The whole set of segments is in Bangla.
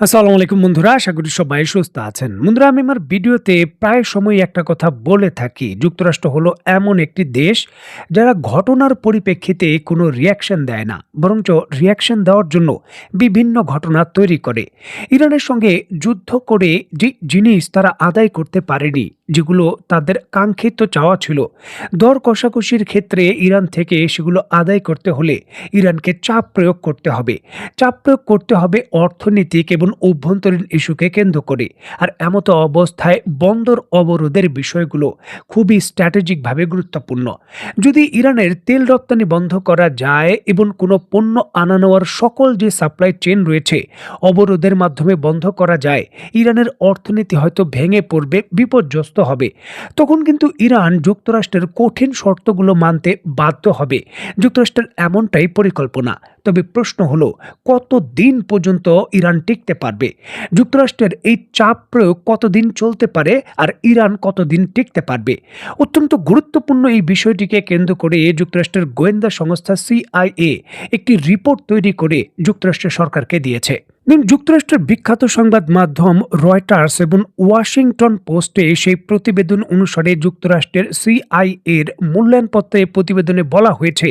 আসসালামু আলাইকুম বন্ধুরা, আশা করি সবাই সুস্থ আছেন। বন্ধুরা, আমি আমার ভিডিওতে প্রায় সময় একটা কথা বলে থাকি, যুক্তরাষ্ট্র হলো এমন একটি দেশ যারা ঘটনার পরিপ্রেক্ষিতে কোনো রিয়াকশন দেয় না, বরঞ্চ রিয়াকশন দেওয়ার জন্য বিভিন্ন ঘটনা তৈরি করে। ইরানের সঙ্গে যুদ্ধ করে যে জিনিস তারা আদায় করতে পারেনি, যেগুলো তাদের কাঙ্ক্ষিত চাওয়া ছিল, দর কষাকষির ক্ষেত্রে ইরান থেকে সেগুলো আদায় করতে হলে ইরানকে চাপ প্রয়োগ করতে হবে। চাপ প্রয়োগ করতে হবে অর্থনৈতিক এবং অভ্যন্তরীণ ইস্যুকে কেন্দ্র করে। আর এমতো অবস্থায় বন্দর অবরোধের বিষয়গুলো খুবই স্ট্র্যাটেজিকভাবে গুরুত্বপূর্ণ। যদি ইরানের তেল রপ্তানি বন্ধ করা যায় এবং কোনো পণ্য আনা নেওয়ার সকল যে সাপ্লাই চেইন রয়েছে অবরোধের মাধ্যমে বন্ধ করা যায়, ইরানের অর্থনীতি হয়তো ভেঙে পড়বে, বিপর্যস্ত হবে। তখন কিন্তু ইরান যুক্তরাষ্ট্রের কঠিন শর্তগুলো মানতে বাধ্য হবে। যুক্তরাষ্ট্রের এমনটাই পরিকল্পনা। তবে প্রশ্ন হলো, কতদিন পর্যন্ত ইরান টিকতে পারবে? যুক্তরাষ্ট্রের এই চাপ প্রয়োগ কতদিন চলতে পারে আর ইরান কতদিন টিকতে পারবে? অত্যন্ত গুরুত্বপূর্ণ এই বিষয়টিকে কেন্দ্র করে যুক্তরাষ্ট্রের গোয়েন্দা সংস্থা সিআইএ একটি রিপোর্ট তৈরি করে যুক্তরাষ্ট্রের সরকারকে দিয়েছে। যুক্তরাষ্ট্রের বিখ্যাত সংবাদ মাধ্যম রয়টার্স এবং ওয়াশিংটন পোস্টে সেই প্রতিবেদন অনুসারে যুক্তরাষ্ট্রের সিআইএর মূল্যায়নপত্রে প্রতিবেদনে বলা হয়েছে,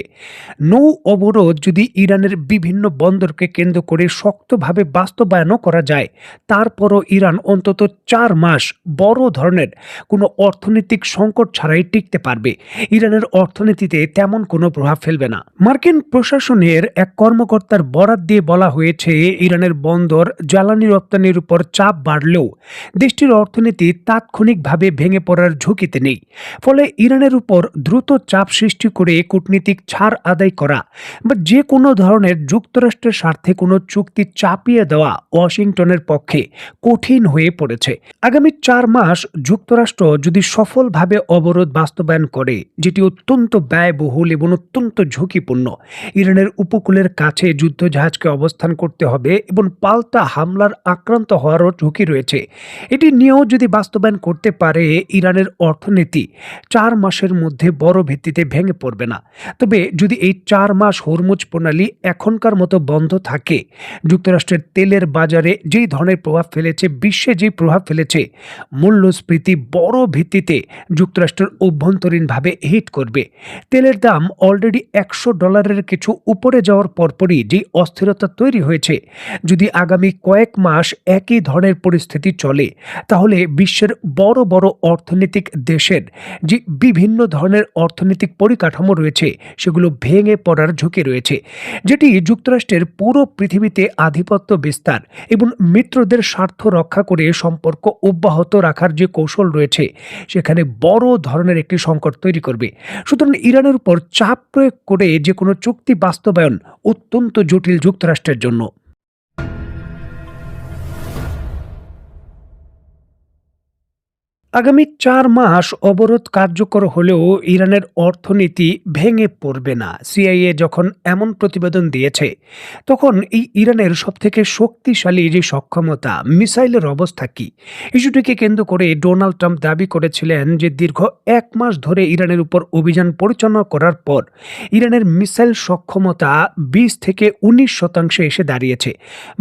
নৌ অবরোধ যদি ইরানের বিভিন্ন বন্দরকে কেন্দ্র করে শক্তভাবে বাস্তবায়নও করা যায়, তারপরও ইরান অন্তত 4 মাস বড় ধরনের কোনো অর্থনৈতিক সংকট ছাড়াই টিকতে পারবে। ইরানের অর্থনীতিতে তেমন কোনো প্রভাব ফেলবে না। মার্কিন প্রশাসনের এক কর্মকর্তার বরাত দিয়ে বলা হয়েছে, ইরানের বন্দর জ্বালানি রপ্তানির উপর চাপ বাড়লেও দেশটির অর্থনীতি তাৎক্ষণিকভাবে ভেঙে পড়ার ঝুঁকিতে নেই। ফলে ইরানের উপর দ্রুত চাপ সৃষ্টি করে কূটনীতিক ছাড় আদায় করা বা যে কোনো ধরনের যুক্তরাষ্ট্রের স্বার্থে কোনো চুক্তি চাপিয়ে দেওয়া ওয়াশিংটনের পক্ষে কঠিন হয়ে পড়েছে। আগামী 4 মাস যুক্তরাষ্ট্র যদি সফলভাবে অবরোধ বাস্তবায়ন করে, যেটি অত্যন্ত ব্যয়বহুল এবং অত্যন্ত ঝুঁকিপূর্ণ, ইরানের উপকূলের কাছে যুদ্ধজাহাজকে অবস্থান করতে হবে এবং পাল্টা হামলার আক্রান্ত হওয়ারও ঝুঁকি রয়েছে। এটি নিয়েও যদি বাস্তবায়ন করতে পারে, ইরানের অর্থনীতি 4 মাসের মধ্যে বড় ভিত্তিতে ভেঙে পড়বে না। তবে যদি এই 4 মাস হরমুজ প্রণালী এখনকার মতো বন্ধ থাকে, যুক্তরাষ্ট্রের তেলের বাজারে যেই ধরনের প্রভাব ফেলেছে, বিশ্বে যেই প্রভাব ফেলেছে, মূল্যস্ফীতি বড় ভিত্তিতে যুক্তরাষ্ট্রের অভ্যন্তরীণভাবে হিট করবে। তেলের দাম অলরেডি $100 কিছু উপরে যাওয়ার পরপরই যে অস্থিরতা তৈরি হয়েছে, যদি আগামী কয়েক মাস একই ধরনের পরিস্থিতি চলে, তাহলে বিশ্বের বড় বড় অর্থনৈতিক দেশের যে বিভিন্ন ধরনের অর্থনৈতিক পরিকাঠামো রয়েছে, সেগুলো ভেঙে পড়ার ঝুঁকি রয়েছে, যেটি যুক্তরাষ্ট্রের পুরো পৃথিবীতে আধিপত্য বিস্তার এবং মিত্রদের স্বার্থ রক্ষা করে সম্পর্ক অব্যাহত রাখার যে কৌশল রয়েছে, সেখানে বড় ধরনের একটি সংকট তৈরি করবে। সুতরাং ইরানের উপর চাপ প্রয়োগ করে যে কোনো চুক্তি বাস্তবায়ন অত্যন্ত জটিল যুক্তরাষ্ট্রের জন্য। আগামী 4 মাস অবরোধ কার্যকর হলেও ইরানের অর্থনীতি ভেঙে পড়বে না। সিআইএ যখন এমন প্রতিবেদন দিয়েছে, তখন এই ইরানের সবথেকে শক্তিশালী যে সক্ষমতা, মিসাইলের অবস্থা কি? ইস্যুটিকে কেন্দ্র করে ডোনাল্ড ট্রাম্প দাবি করেছিলেন যে দীর্ঘ 1 মাস ধরে ইরানের উপর অভিযান পরিচালনা করার পর ইরানের মিসাইল সক্ষমতা 20 থেকে 19% এসে দাঁড়িয়েছে।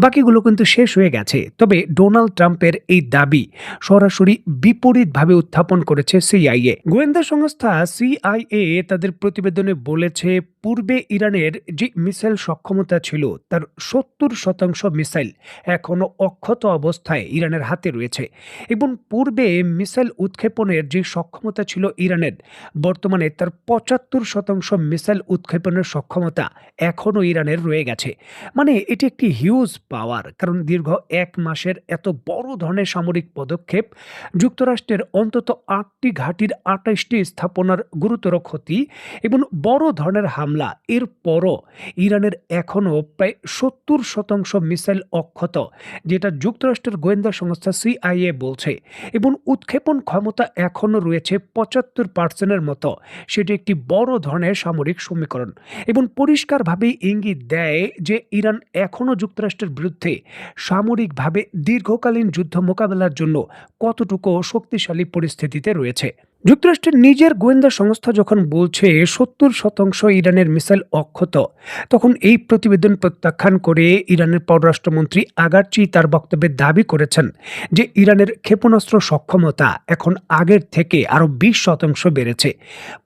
বাকিগুলো কিন্তু শেষ হয়ে গেছে। তবে ডোনাল্ড ট্রাম্পের এই দাবি সরাসরি বিপরীতভাবে উত্থাপন করেছে সিআইএ। গোয়েন্দা সংস্থা সিআইএ তাদের প্রতিবেদনে বলেছে, পূর্বে ইরানের যে মিসাইল সক্ষমতা ছিল, তার 70% মিসাইল এখনো অক্ষত অবস্থায় ইরানের হাতে রয়েছে এবং পূর্বে মিসাইল উৎক্ষেপণের যে সক্ষমতা ছিল ইরানের, বর্তমানে তার 75% মিসাইল উৎক্ষেপণের সক্ষমতা এখনো ইরানের রয়ে গেছে। মানে এটি একটি হিউজ পাওয়ার, কারণ দীর্ঘ 1 মাসের এত বড় ধরনের সামরিক পদক্ষেপ, যুক্তরাষ্ট্রের অন্তত 8টি ঘাঁটির 28টি স্থাপনার গুরুতর ক্ষতি এবং বড় ধরনের হামলা, এরপরও ইরানের এখনও প্রায় 70% মিসাইল অক্ষত, যেটা যুক্তরাষ্ট্রের গোয়েন্দা সংস্থা সিআইএ বলছে, এবং উৎক্ষেপণ ক্ষমতা এখনও রয়েছে 75%-এর মতো। সেটি একটি বড় ধরনের সামরিক সমীকরণ এবং পরিষ্কারভাবেই ইঙ্গিত দেয় যে ইরান এখনও যুক্তরাষ্ট্রের বিরুদ্ধে সামরিকভাবে দীর্ঘকালীন যুদ্ধ মোকাবেলার জন্য কতটুকু শক্তিশালী পরিস্থিতিতে রয়েছে। যুক্তরাষ্ট্রের নিজের গোয়েন্দা সংস্থা যখন বলছে ৭০% ইরানের মিসাইল অক্ষত, তখন এই প্রতিবেদন প্রত্যাখ্যান করে ইরানের পররাষ্ট্রমন্ত্রী আগারচি তার বক্তব্যে দাবি করেছেন যে ইরানের ক্ষেপণাস্ত্র সক্ষমতা এখন আগের থেকে আরও ২০% বেড়েছে।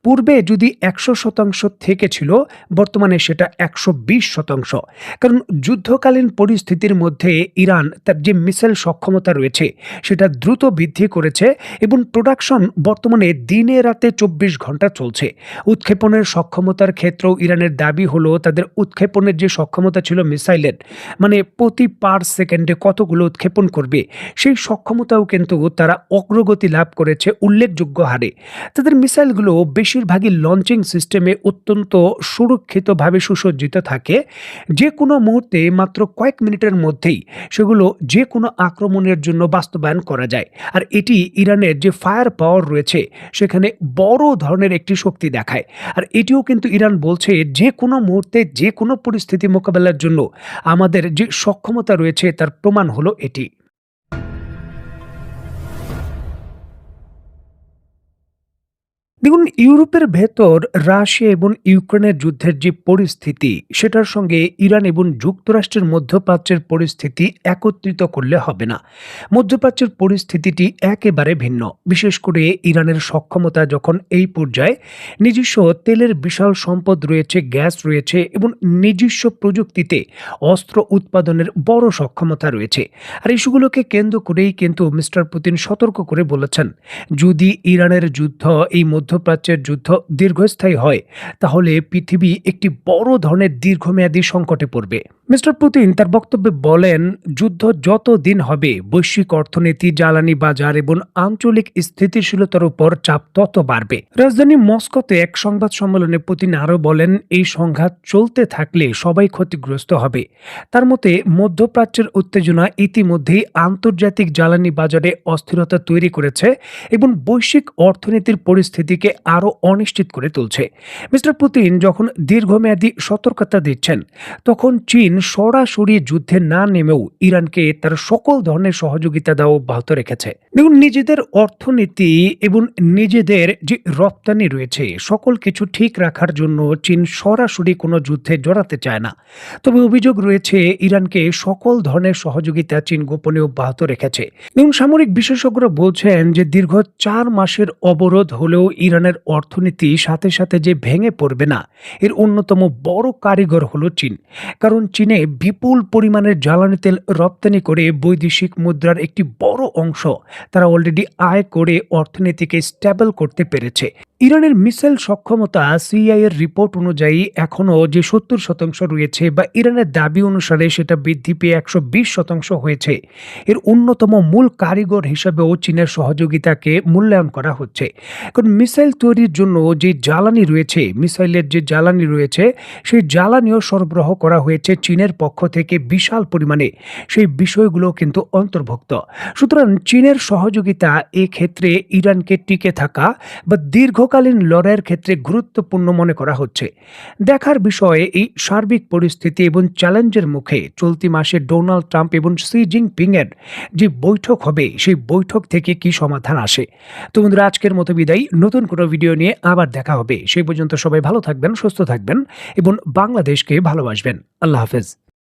পূর্বে যদি ১০০% থেকে ছিল, বর্তমানে সেটা ১২০%। কারণ যুদ্ধকালীন পরিস্থিতির মধ্যে ইরান তার যে মিসাইল সক্ষমতা রয়েছে সেটা দ্রুত বৃদ্ধি করেছে এবং প্রোডাকশন বর্তমানে দিনে রাতে ২৪ ঘন্টা চলছে। উৎক্ষেপণের সক্ষমতার ক্ষেত্রেও ইরানের দাবি হলো তাদের উৎক্ষেপণের যে সক্ষমতা ছিল মিসাইলের, মানে প্রতি পার সেকেন্ডে কতগুলো উৎক্ষেপণ করবে, সেই সক্ষমতাও কিন্তু তারা অগ্রগতি লাভ করেছে উল্লেখযোগ্য হারে। তাদের মিসাইলগুলো বেশিরভাগই লঞ্চিং সিস্টেমে অত্যন্ত সুরক্ষিতভাবে সুসজ্জিত থাকে। যে কোনো মুহূর্তে মাত্র কয়েক মিনিটের মধ্যেই সেগুলো যে কোনো আক্রমণের জন্য বাস্তবায়ন করা যায়। আর এটি ইরানের যে ফায়ার পাওয়ার রয়েছে সেখানে বড় ধরনের একটি শক্তি দেখায়। আর এটিও কিন্তু ইরান বলছে যে কোনো মুহূর্তে যে কোনো পরিস্থিতি মোকাবেলার জন্য আমাদের যে সক্ষমতা রয়েছে তার প্রমাণ হলো এটি। দেখুন, ইউরোপের ভেতর রাশিয়া এবং ইউক্রেনের যুদ্ধের যে পরিস্থিতি সেটার সঙ্গে ইরান এবং যুক্তরাষ্ট্রের মধ্যপ্রাচ্যের পরিস্থিতি একত্রিত করলে হবে না। মধ্যপ্রাচ্যের পরিস্থিতিটি একেবারে ভিন্ন। বিশেষ করে ইরানের সক্ষমতা যখন এই পর্যায়ে, নিজস্ব তেলের বিশাল সম্পদ রয়েছে, গ্যাস রয়েছে এবং নিজস্ব প্রযুক্তিতে অস্ত্র উৎপাদনের বড় সক্ষমতা রয়েছে। আর ইস্যুগুলোকে কেন্দ্র করেই কিন্তু মিস্টার পুতিন সতর্ক করে বলেছেন, যদি ইরানের যুদ্ধ, এই মধ্যপ্রাচ্যের যুদ্ধ দীর্ঘস্থায়ী হয়, তাহলে পৃথিবী একটি বড় ধরনের দীর্ঘমেয়াদী সংকটে পড়বে। মিস্টার পুতিন তার বক্তব্যে বলেন, যুদ্ধ যত দিন হবে, বৈশ্বিক অর্থনীতি, জ্বালানি বাজার এবং আঞ্চলিক স্থিতিশীলতার উপর চাপ তত বাড়বে। রাজধানী মস্কোতে এক সংবাদ সম্মেলনে পুতিন আরও বলেন, এই সংঘাত চলতে থাকলে সবাই ক্ষতিগ্রস্ত হবে। তার মতে মধ্যপ্রাচ্যের উত্তেজনা ইতিমধ্যেই আন্তর্জাতিক জ্বালানি বাজারে অস্থিরতা তৈরি করেছে এবং বৈশ্বিক অর্থনীতির পরিস্থিতিকে আরও অনিশ্চিত করে তুলছে। মিস্টার পুতিন যখন দীর্ঘমেয়াদী সতর্কতা দিচ্ছেন, তখন চীন সরাসরি যুদ্ধে না নেমেও ইরানকে তার সকল ধরনের সহযোগিতা দেওয়া অব্যাহত রেখেছে। দেখুন, নিজেদের অর্থনীতি এবং নিজেদের যে রপ্তানি রয়েছে সকল কিছু ঠিক রাখার জন্য চীন সরাসরি কোনো যুদ্ধে জড়াতে চায় না। তবে অভিযোগ রয়েছে ইরানকে সকল ধরনের সহযোগিতা চীন গোপনে অব্যাহত রেখেছে। এবং সামরিক বিশেষজ্ঞরা বলছেন যে দীর্ঘ ৪ মাসের অবরোধ হলেও ইরানের অর্থনীতি সাথে সাথে যে ভেঙে পড়বে না, এর অন্যতম বড় কারিগর হলো চীন। কারণ চীনে বিপুল পরিমাণের জ্বালানি তেল রপ্তানি করে বৈদেশিক মুদ্রার একটি বড় অংশ তারা অলরেডি আয় করে অর্থনীতিকে স্টেবল করতে পেরেছে। ইরানের মিসাইল সক্ষমতা সিআই এর রিপোর্ট অনুযায়ী এখনও যে ৭০% রয়েছে, বা ইরানের দাবি অনুসারে সেটা বৃদ্ধি পেয়ে ১২০% হয়েছে। এর অন্যতম মূল কারিগর হিসাবেও চীনের সহযোগিতাকে মূল্যায়ন করা হচ্ছে। কারণ মিসাইল তৈরির জন্য যে জ্বালানি রয়েছে, মিসাইলের যে জ্বালানি রয়েছে, সেই জ্বালানিও সরবরাহ করা হয়েছে চীনের পক্ষ থেকে বিশাল পরিমাণে। সেই বিষয়গুলো কিন্তু অন্তর্ভুক্ত। সুতরাং চীনের সহযোগিতা এক্ষেত্রে ইরানকে টিকে থাকা বা দীর্ঘকালীন লড়াইয়ের ক্ষেত্রে গুরুত্বপূর্ণ মনে করা হচ্ছে। দেখার বিষয়ে এই সার্বিক পরিস্থিতি এবং চ্যালেঞ্জের মুখে চলতি মাসে ডোনাল্ড ট্রাম্প এবং শি জিনপিং এর যে বৈঠক হবে, সেই বৈঠক থেকে কি সমাধান আসে। তো বন্ধুরা, আজকের মতো বিদায়। নতুন কোনো ভিডিও নিয়ে আবার দেখা হবে। সেই পর্যন্ত সবাই ভালো থাকবেন, সুস্থ থাকবেন এবং বাংলাদেশকে ভালোবাসবেন। আল্লাহ হাফেজ।